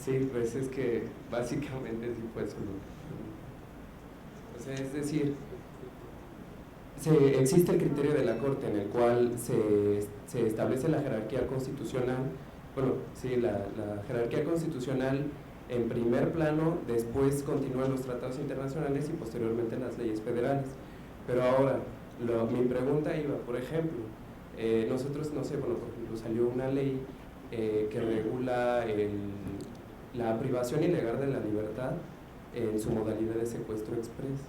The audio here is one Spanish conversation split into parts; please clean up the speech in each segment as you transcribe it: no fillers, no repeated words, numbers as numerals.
Sí, pues es que básicamente sí fue eso. O sea, es decir, existe el criterio de la Corte en el cual se establece la jerarquía constitucional, bueno, sí, la jerarquía constitucional en primer plano, después continúan los tratados internacionales y posteriormente las leyes federales. Pero ahora, mi pregunta iba, por ejemplo, nosotros, no sé, bueno, por ejemplo, salió una ley que regula la privación ilegal de la libertad en su modalidad de secuestro express,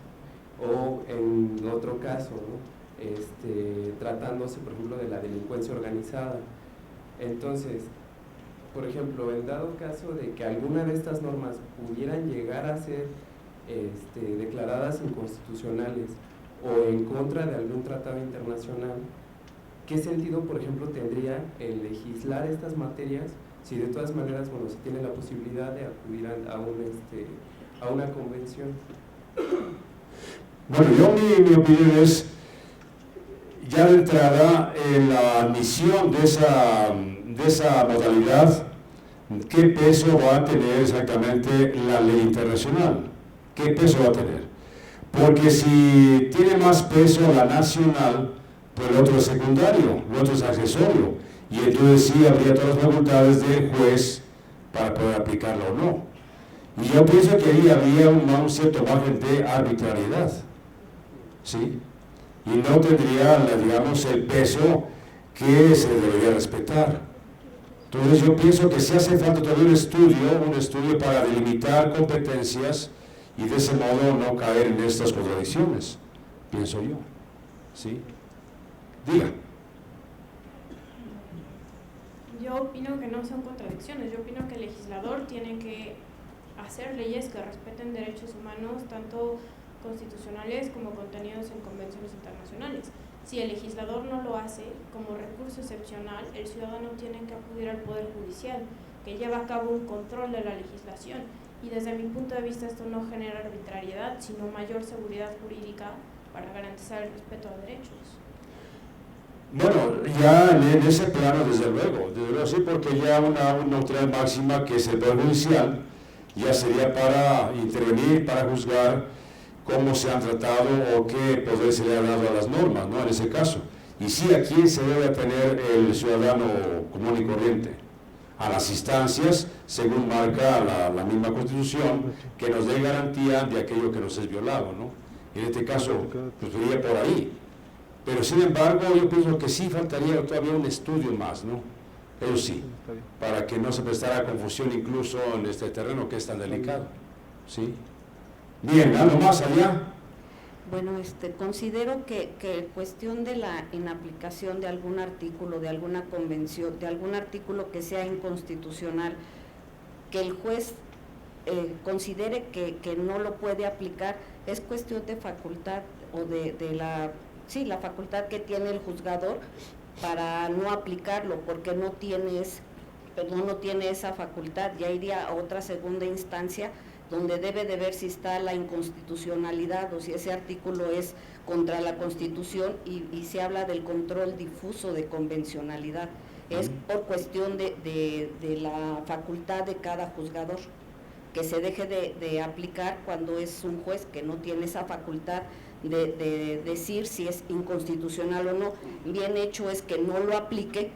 o en otro caso, ¿no? Tratándose, por ejemplo, de la delincuencia organizada. Entonces, por ejemplo, en dado caso de que alguna de estas normas pudieran llegar a ser declaradas inconstitucionales o en contra de algún tratado internacional, ¿qué sentido, por ejemplo, tendría el legislar estas materias si de todas maneras, bueno, se tiene la posibilidad de acudir a una convención? Bueno, mi opinión es, ya de entrada, en la admisión de esa modalidad, ¿qué peso va a tener exactamente la ley internacional? ¿Qué peso va a tener? Porque si tiene más peso la nacional, pues lo otro es secundario, lo otro es accesorio, y entonces sí habría todas las facultades del juez para poder aplicarlo o no. Y yo pienso que ahí habría un cierto margen de arbitrariedad, ¿sí? Y no tendría, digamos, el peso que se debería respetar. Entonces yo pienso que sí hace falta todavía un estudio para delimitar competencias y de ese modo no caer en estas contradicciones, pienso yo, ¿sí? Diga. Yo opino que no son contradicciones, yo opino que el legislador tiene que hacer leyes que respeten derechos humanos, tanto constitucionales como contenidos en convenciones internacionales. Si el legislador no lo hace, como recurso excepcional, el ciudadano tiene que acudir al Poder Judicial, que lleva a cabo un control de la legislación. Y desde mi punto de vista esto no genera arbitrariedad, sino mayor seguridad jurídica para garantizar el respeto a derechos. Bueno, ya en ese plano, desde luego sí, porque ya una autoridad máxima que es el Poder Judicial, ya sería para intervenir, para juzgar cómo se han tratado o qué poder se le ha dado a las normas, ¿no? En ese caso. Y sí, ¿a quién se debe tener el ciudadano común y corriente? A las instancias, según marca la misma Constitución, que nos dé garantía de aquello que nos es violado, ¿no? En este caso, pues iría por ahí. Pero sin embargo, yo pienso que sí faltaría todavía un estudio más, ¿no? Eso sí, para que no se prestara confusión incluso en este terreno que es tan delicado, ¿sí? Bien, ¿algo más allá? Bueno, considero que cuestión de la inaplicación de algún artículo, de alguna convención, de algún artículo que sea inconstitucional, que el juez considere que no lo puede aplicar, es cuestión de facultad o de la facultad que tiene el juzgador para no aplicarlo, porque no tiene esa facultad. Ya iría a otra segunda instancia donde debe de ver si está la inconstitucionalidad o si ese artículo es contra la Constitución y se habla del control difuso de convencionalidad. Es por cuestión de la facultad de cada juzgador, que se deje de aplicar cuando es un juez que no tiene esa facultad de decir si es inconstitucional o no. Bien hecho es que no lo aplique,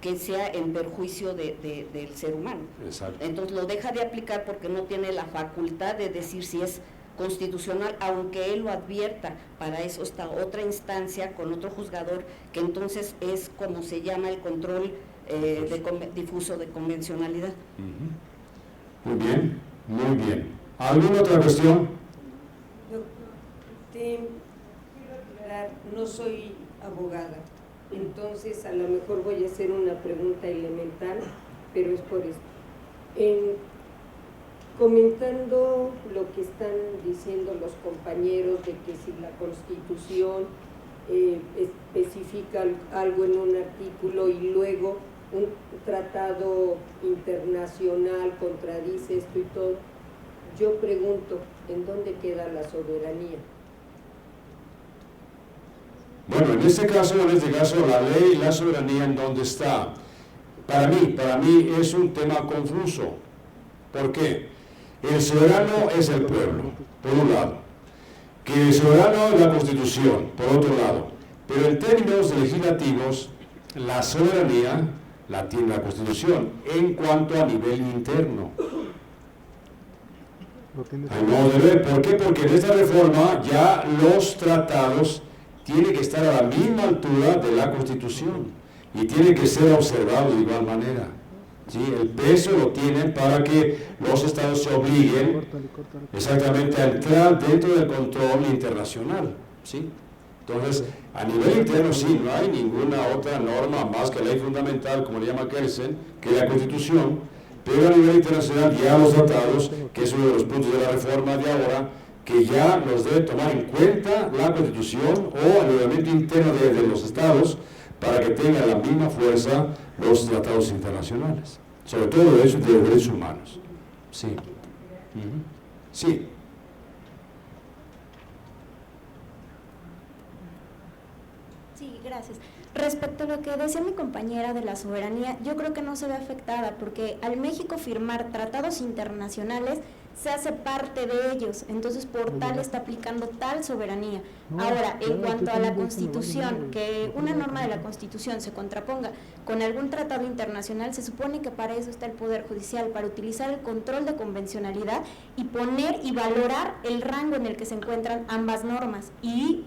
que sea en perjuicio del ser humano. Exacto. Entonces lo deja de aplicar porque no tiene la facultad de decir si es constitucional, aunque él lo advierta. Para eso está otra instancia con otro juzgador, que entonces es como se llama el control difuso de convencionalidad. Muy bien, muy bien. ¿Alguna otra cuestión? Quiero aclarar, no soy abogada, entonces a lo mejor voy a hacer una pregunta elemental, pero es por esto. Comentando lo que están diciendo los compañeros de que si la Constitución especifica algo en un artículo y luego un tratado internacional contradice esto y todo, yo pregunto, ¿en dónde queda la soberanía? Bueno, en este caso, la ley y la soberanía, ¿en dónde está? Para mí es un tema confuso, ¿Por qué? El soberano es el pueblo, por un lado. Que el soberano es la Constitución, por otro lado. Pero en términos legislativos, la soberanía la tiene la Constitución en cuanto a nivel interno. Al modo de ver, ¿por qué? Porque en esta reforma ya los tratados tienen que estar a la misma altura de la Constitución y tienen que ser observados de igual manera. ¿Sí? El peso lo tienen para que los estados se obliguen exactamente a entrar dentro del control internacional. ¿Sí? Entonces, a nivel interno sí, no hay ninguna otra norma más que la ley fundamental, como le llama Kelsen, que la Constitución, pero a nivel internacional ya los tratados, que es uno de los puntos de la reforma de ahora, que ya nos debe tomar en cuenta la Constitución o el reglamento interno de los estados para que tengan la misma fuerza los tratados internacionales, sobre todo los derechos humanos. Sí. Sí. Sí, gracias. Respecto a lo que decía mi compañera de la soberanía, yo creo que no se ve afectada porque al México firmar tratados internacionales se hace parte de ellos, entonces por tal está aplicando tal soberanía. Ahora, en cuanto a la Constitución, que una norma de la Constitución se contraponga con algún tratado internacional, se supone que para eso está el Poder Judicial, para utilizar el control de convencionalidad y poner y valorar el rango en el que se encuentran ambas normas y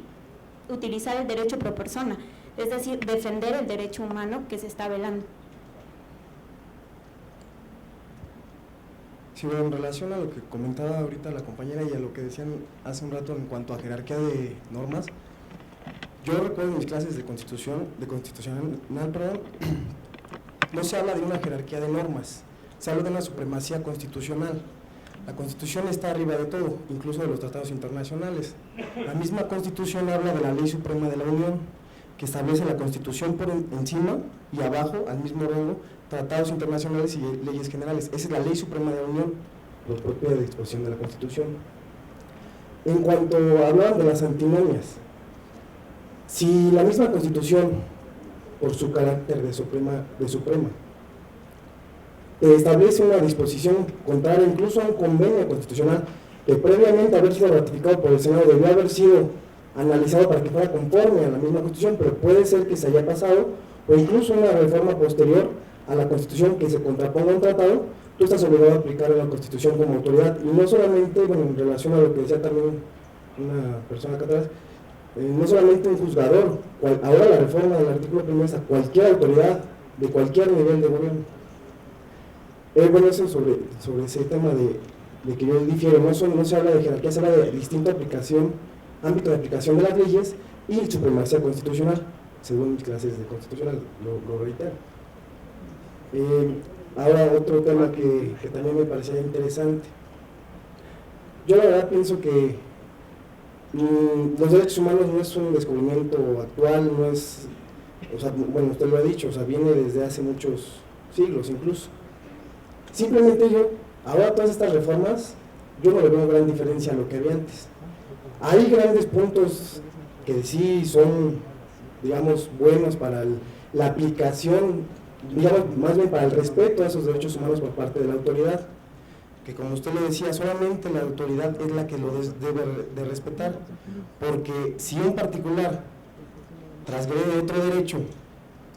utilizar el derecho pro persona, es decir, defender el derecho humano que se está velando. Sí, bueno, en relación a lo que comentaba ahorita la compañera y a lo que decían hace un rato en cuanto a jerarquía de normas, yo recuerdo en mis clases de constitucional, no se habla de una jerarquía de normas, se habla de una supremacía constitucional. La Constitución está arriba de todo, incluso de los tratados internacionales. La misma Constitución habla de la Ley Suprema de la Unión, que establece la Constitución por encima y abajo, al mismo rango, tratados internacionales y leyes generales. Esa es la Ley Suprema de la Unión, lo propio de disposición de la Constitución. En cuanto a hablar de las antinomias, si la misma Constitución, por su carácter de suprema, establece una disposición contraria incluso a un convenio constitucional que previamente haber sido ratificado por el Senado debió haber sido analizado para que fuera conforme a la misma Constitución, pero puede ser que se haya pasado, o incluso una reforma posterior a la Constitución que se contraponga a un tratado, tú estás obligado a aplicar a la Constitución como autoridad, y no solamente, bueno, en relación a lo que decía también una persona acá atrás, no solamente un juzgador, ahora la reforma del artículo 1 es a cualquier autoridad de cualquier nivel de gobierno. Bueno, eso sobre ese tema de que yo difiero, no se habla de jerarquía, se habla de distinta aplicación, ámbito de aplicación de las leyes y supremacía constitucional, según mis clases de constitucional, lo reitero. Ahora otro tema que también me parecía interesante. Yo la verdad pienso que los derechos humanos no es un descubrimiento actual, no es, o sea, bueno, usted lo ha dicho, o sea, viene desde hace muchos siglos incluso. Simplemente ahora todas estas reformas, yo no le veo gran diferencia a lo que había antes. Hay grandes puntos que sí son, digamos, buenos para la aplicación, digamos, más bien para el respeto a esos derechos humanos por parte de la autoridad, que como usted lo decía, solamente la autoridad es la que lo debe de respetar, porque si un particular transgrede otro derecho,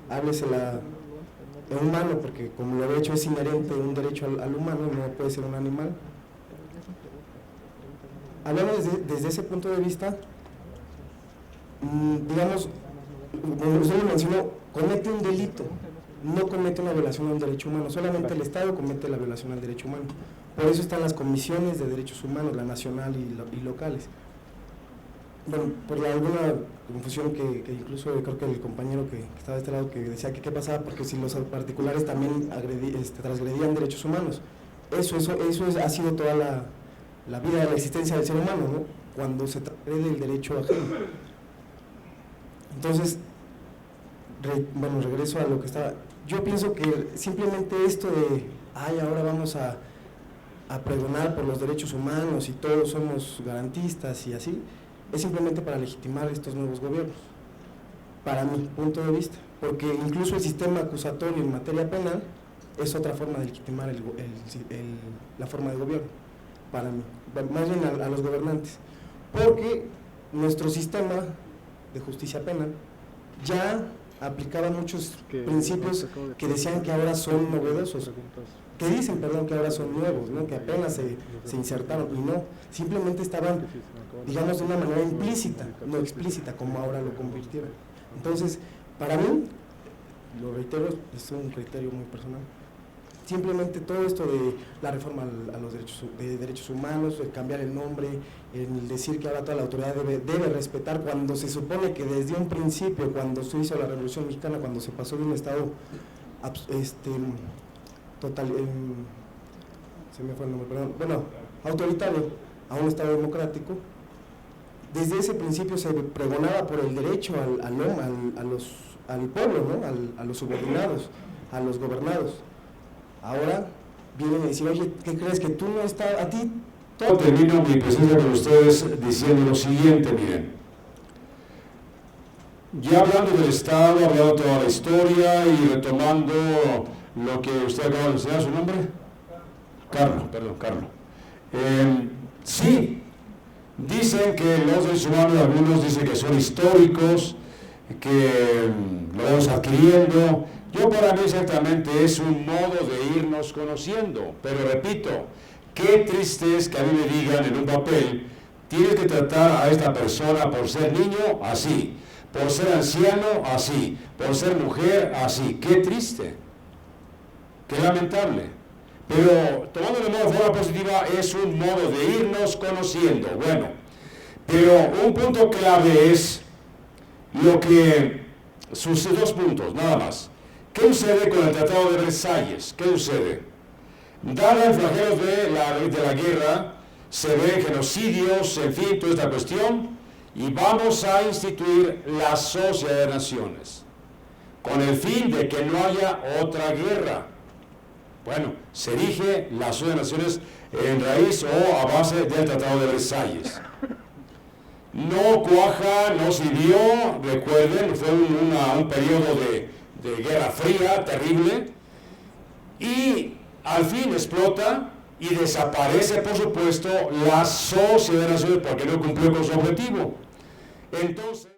háblese el humano, porque como el derecho es inherente un derecho al humano, no puede ser un animal. Hablamos desde ese punto de vista, digamos, como usted lo mencionó, comete un delito, no comete una violación a un derecho humano, solamente el Estado comete la violación al derecho humano. Por eso están las comisiones de derechos humanos, la nacional y locales. Bueno, por alguna confusión que incluso creo que el compañero que estaba de este lado que decía que qué pasaba porque si los particulares también transgredían derechos humanos. Eso ha sido toda la vida de la existencia del ser humano, ¿no? Cuando se transgrede el derecho ajeno. Entonces, bueno, regreso a lo que estaba. Yo pienso que simplemente esto de, ahora vamos a pregonar por los derechos humanos y todos somos garantistas y así, es simplemente para legitimar estos nuevos gobiernos, para mi punto de vista, porque incluso el sistema acusatorio en materia penal es otra forma de legitimar la forma de gobierno, para mí, más bien a los gobernantes, porque nuestro sistema de justicia penal ya aplicaba muchos principios que decían que ahora son novedosos, que dicen, perdón, que ahora son nuevos, ¿no? Que apenas se insertaron, y no, simplemente estaban, digamos, de una manera implícita, no explícita, como ahora lo convirtieron. Entonces, para mí, lo reitero, es un criterio muy personal, simplemente todo esto de la reforma a los derechos humanos, el cambiar el nombre, el decir que ahora toda la autoridad debe respetar, cuando se supone que desde un principio, cuando se hizo la Revolución Mexicana, cuando se pasó de un estado se me fue el nombre, perdón, bueno, autoritario a un estado democrático, desde ese principio se pregonaba por el derecho al pueblo, ¿no? A los subordinados, a los gobernados. Ahora vienen a decir, oye, ¿qué crees? Que tú no estás, a ti... Termino mi presencia con ustedes diciendo lo siguiente, miren. Ya hablando del Estado, hablando de toda la historia y retomando lo que usted acaba de enseñar, ¿su nombre? Carlos. Sí, dicen que los derechos humanos, algunos dicen que son históricos, que lo vamos adquiriendo. Yo, para mí, exactamente es un modo de irnos conociendo, pero repito, qué triste es que a mí me digan en un papel, tienes que tratar a esta persona por ser niño, así, por ser anciano, así, por ser mujer, así. Qué triste, qué lamentable. Pero tomándolo de forma positiva es un modo de irnos conociendo. Bueno, pero un punto clave es lo que sucede, 2 puntos, nada más. ¿Qué sucede con el Tratado de Versalles? ¿Qué sucede? Dada el flagelo de la guerra, se ven genocidios, en fin, toda esta cuestión, y vamos a instituir la Sociedad de Naciones, con el fin de que no haya otra guerra. Bueno, se erige la Sociedad de Naciones en raíz o a base del Tratado de Versalles. No cuaja, no sirvió, recuerden, fue un periodo de guerra fría, terrible, y al fin explota y desaparece, por supuesto, la Sociedad de Naciones porque no cumplió con su objetivo. Entonces...